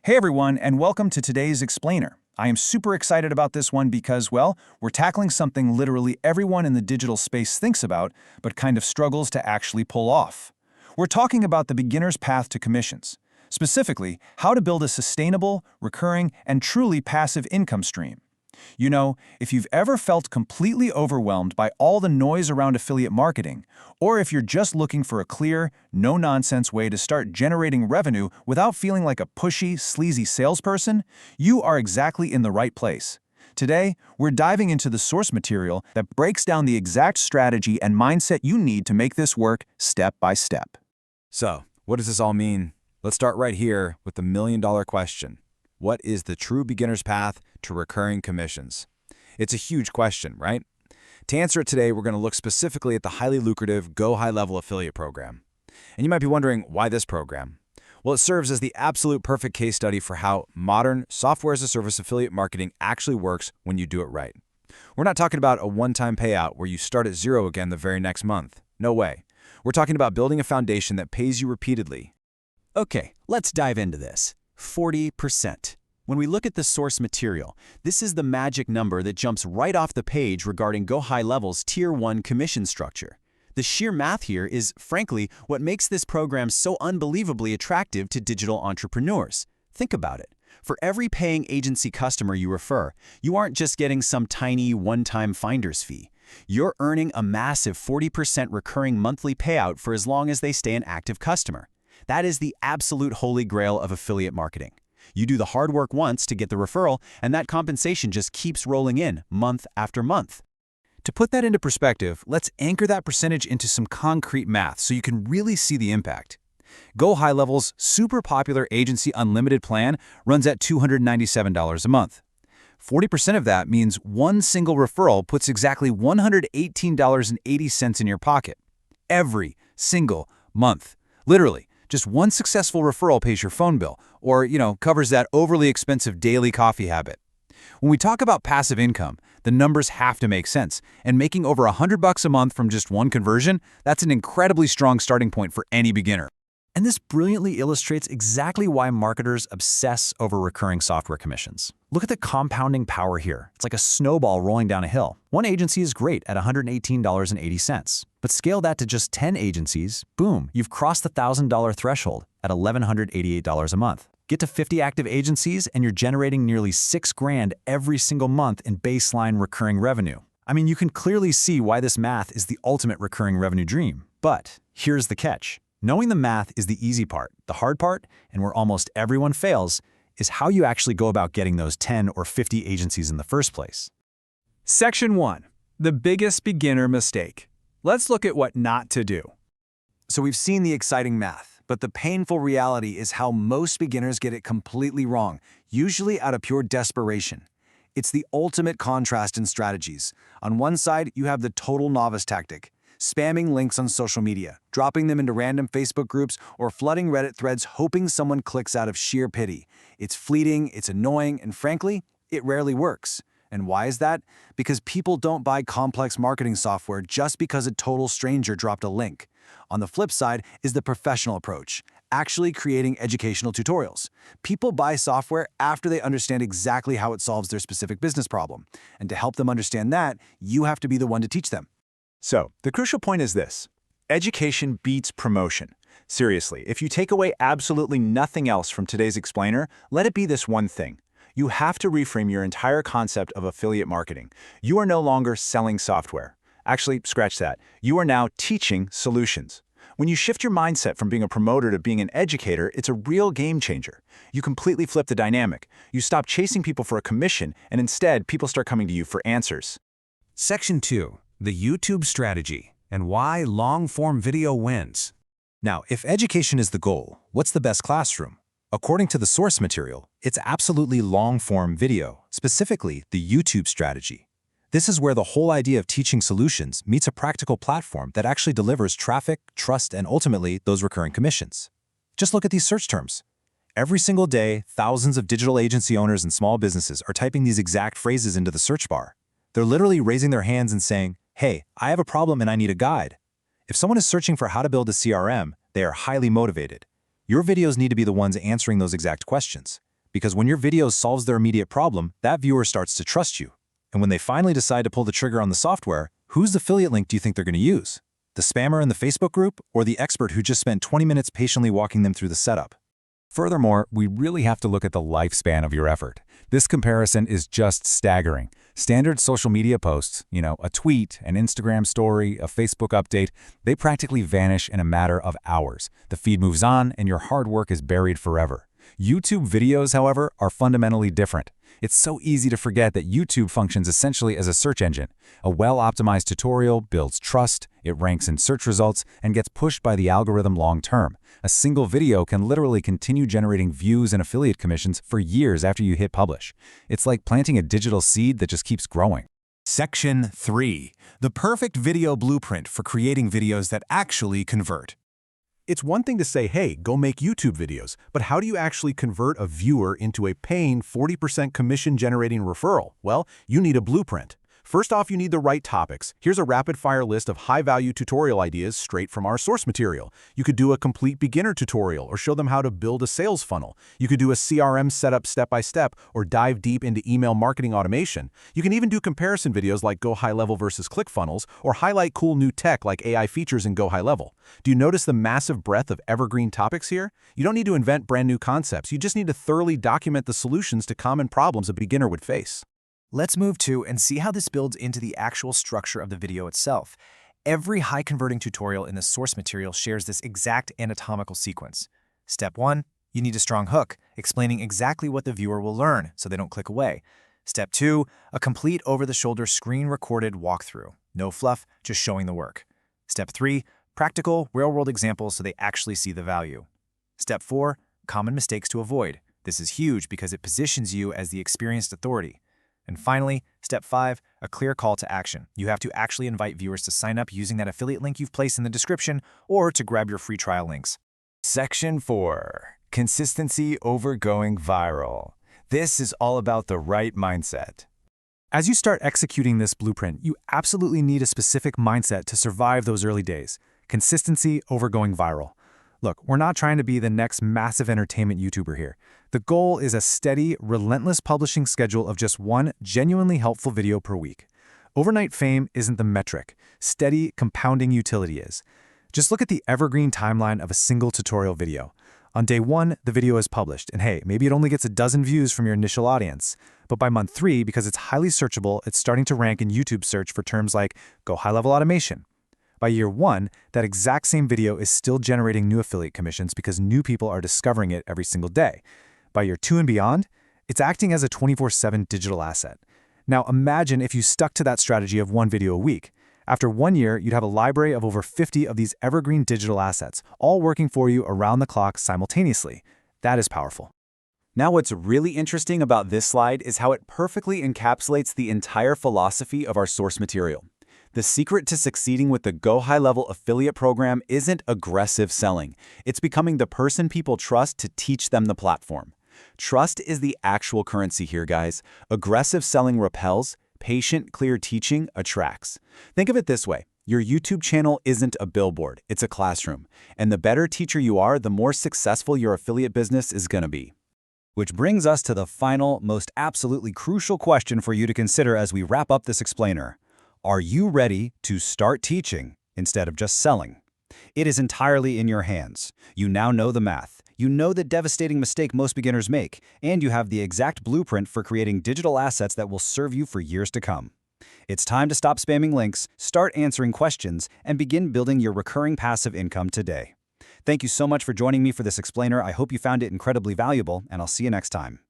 Hey everyone, and welcome to today's Explainer. I am super excited about this one because, well, we're tackling something literally everyone in the digital space thinks about, but kind of struggles to actually pull off. We're talking about the beginner's path to commissions. Specifically, how to build a sustainable, recurring, and truly passive income stream. You know, if you've ever felt completely overwhelmed by all the noise around affiliate marketing, or if you're just looking for a clear, no-nonsense way to start generating revenue without feeling like a pushy, sleazy salesperson, you are exactly in the right place. Today, we're diving into the source material that breaks down the exact strategy and mindset you need to make this work step by step. So, what does this all mean? Let's start right here with the million-dollar question. What is the true beginner's path to recurring commissions? It's a huge question, right? To answer it today, we're going to look specifically at the highly lucrative GoHighLevel affiliate program. And you might be wondering, why this program? Well, it serves as the absolute perfect case study for how modern software-as-a-service affiliate marketing actually works when you do it right. We're not talking about a one-time payout where you start at zero again the very next month. No way. We're talking about building a foundation that pays you repeatedly. Okay, let's dive into this. 40%. When we look at the source material, this is the magic number that jumps right off the page regarding GoHighLevel's Tier 1 commission structure. The sheer math here is, frankly, what makes this program so unbelievably attractive to digital entrepreneurs. Think about it. For every paying agency customer you refer, you aren't just getting some tiny one-time finder's fee. You're earning a massive 40% recurring monthly payout for as long as they stay an active customer. That is the absolute holy grail of affiliate marketing. You do the hard work once to get the referral, and that compensation just keeps rolling in month after month. To put that into perspective, let's anchor that percentage into some concrete math so you can really see the impact. GoHighLevel's super popular Agency Unlimited plan runs at $297 a month. 40% of that means one single referral puts exactly $118.80 in your pocket. Every single month. Literally. Just one successful referral pays your phone bill, or, covers that overly expensive daily coffee habit. When we talk about passive income, the numbers have to make sense, and making over $100 a month from just one conversion, that's an incredibly strong starting point for any beginner. And this brilliantly illustrates exactly why marketers obsess over recurring software commissions. Look at the compounding power here. It's like a snowball rolling down a hill. One agency is great at $118.80, but scale that to just 10 agencies, boom, you've crossed the $1,000 threshold at $1,188 a month. Get to 50 active agencies and you're generating nearly $6,000 every single month in baseline recurring revenue. I mean, you can clearly see why this math is the ultimate recurring revenue dream. But here's the catch. Knowing the math is the easy part. The hard part, and where almost everyone fails, is how you actually go about getting those 10 or 50 agencies in the first place. Section 1. The biggest beginner mistake. Let's look at what not to do. So we've seen the exciting math, but the painful reality is how most beginners get it completely wrong, usually out of pure desperation. It's the ultimate contrast in strategies. On one side, you have the total novice tactic. Spamming links on social media, dropping them into random Facebook groups, or flooding Reddit threads hoping someone clicks out of sheer pity. It's fleeting, it's annoying, and frankly, it rarely works. And why is that? Because people don't buy complex marketing software just because a total stranger dropped a link. On the flip side is the professional approach, actually creating educational tutorials. People buy software after they understand exactly how it solves their specific business problem. And to help them understand that, you have to be the one to teach them. So, the crucial point is this. Education beats promotion. Seriously, if you take away absolutely nothing else from today's explainer, let it be this one thing. You have to reframe your entire concept of affiliate marketing. You are no longer selling software. Actually, scratch that. You are now teaching solutions. When you shift your mindset from being a promoter to being an educator, it's a real game changer. You completely flip the dynamic. You stop chasing people for a commission, and instead, people start coming to you for answers. Section 2. The YouTube strategy and why long-form video wins. Now, if education is the goal, what's the best classroom? According to the source material, it's absolutely long-form video, specifically the YouTube strategy. This is where the whole idea of teaching solutions meets a practical platform that actually delivers traffic, trust, and ultimately those recurring commissions. Just look at these search terms. Every single day, thousands of digital agency owners and small businesses are typing these exact phrases into the search bar. They're literally raising their hands and saying, "Hey, I have a problem and I need a guide." If someone is searching for how to build a CRM, they are highly motivated. Your videos need to be the ones answering those exact questions. because when your video solves their immediate problem, that viewer starts to trust you. And when they finally decide to pull the trigger on the software, whose affiliate link do you think they're going to use? The spammer in the Facebook group or the expert who just spent 20 minutes patiently walking them through the setup? Furthermore, we really have to look at the lifespan of your effort. This comparison is just staggering. Standard social media posts, a tweet, an Instagram story, a Facebook update, they practically vanish in a matter of hours. The feed moves on and your hard work is buried forever. YouTube videos, however, are fundamentally different. It's so easy to forget that YouTube functions essentially as a search engine. A well-optimized tutorial builds trust, it ranks in search results, and gets pushed by the algorithm long-term. A single video can literally continue generating views and affiliate commissions for years after you hit publish. It's like planting a digital seed that just keeps growing. Section 3. The perfect video blueprint for creating videos that actually convert. It's one thing to say, hey, go make YouTube videos, but how do you actually convert a viewer into a paying 40% commission-generating referral? Well, you need a blueprint. First off, you need the right topics. Here's a rapid-fire list of high-value tutorial ideas straight from our source material. You could do a complete beginner tutorial or show them how to build a sales funnel. You could do a CRM setup step-by-step or dive deep into email marketing automation. You can even do comparison videos like GoHighLevel versus ClickFunnels or highlight cool new tech like AI features in GoHighLevel. Do you notice the massive breadth of evergreen topics here? You don't need to invent brand new concepts. You just need to thoroughly document the solutions to common problems a beginner would face. Let's move to and see how this builds into the actual structure of the video itself. Every high-converting tutorial in the source material shares this exact anatomical sequence. Step 1, you need a strong hook, explaining exactly what the viewer will learn so they don't click away. Step 2, a complete over-the-shoulder screen-recorded walkthrough. No fluff, just showing the work. Step 3, practical, real-world examples so they actually see the value. Step 4, common mistakes to avoid. This is huge because it positions you as the experienced authority. And finally, step 5, a clear call to action. You have to actually invite viewers to sign up using that affiliate link you've placed in the description or to grab your free trial links. Section 4. Consistency over going viral. This is all about the right mindset. As you start executing this blueprint, you absolutely need a specific mindset to survive those early days. Consistency over going viral. Look, we're not trying to be the next massive entertainment YouTuber here. The goal is a steady, relentless publishing schedule of just one genuinely helpful video per week. Overnight fame isn't the metric. Steady, compounding utility is. Just look at the evergreen timeline of a single tutorial video. On day 1, the video is published, and hey, maybe it only gets a dozen views from your initial audience. But by month 3, because it's highly searchable, it's starting to rank in YouTube search for terms like GoHighLevel automation. By year 1, that exact same video is still generating new affiliate commissions because new people are discovering it every single day. By year 2 and beyond, it's acting as a 24/7 digital asset. Now imagine if you stuck to that strategy of one video a week. After 1 year, you'd have a library of over 50 of these evergreen digital assets, all working for you around the clock simultaneously. That is powerful. Now what's really interesting about this slide is how it perfectly encapsulates the entire philosophy of our source material. The secret to succeeding with the GoHighLevel affiliate program isn't aggressive selling. It's becoming the person people trust to teach them the platform. Trust is the actual currency here, guys. Aggressive selling repels, patient, clear teaching attracts. Think of it this way. Your YouTube channel isn't a billboard, it's a classroom. And the better teacher you are, the more successful your affiliate business is going to be. Which brings us to the final, most absolutely crucial question for you to consider as we wrap up this explainer. Are you ready to start teaching instead of just selling? It is entirely in your hands. You now know the math. You know the devastating mistake most beginners make, and you have the exact blueprint for creating digital assets that will serve you for years to come. It's time to stop spamming links, start answering questions, and begin building your recurring passive income today. Thank you so much for joining me for this explainer. I hope you found it incredibly valuable, and I'll see you next time.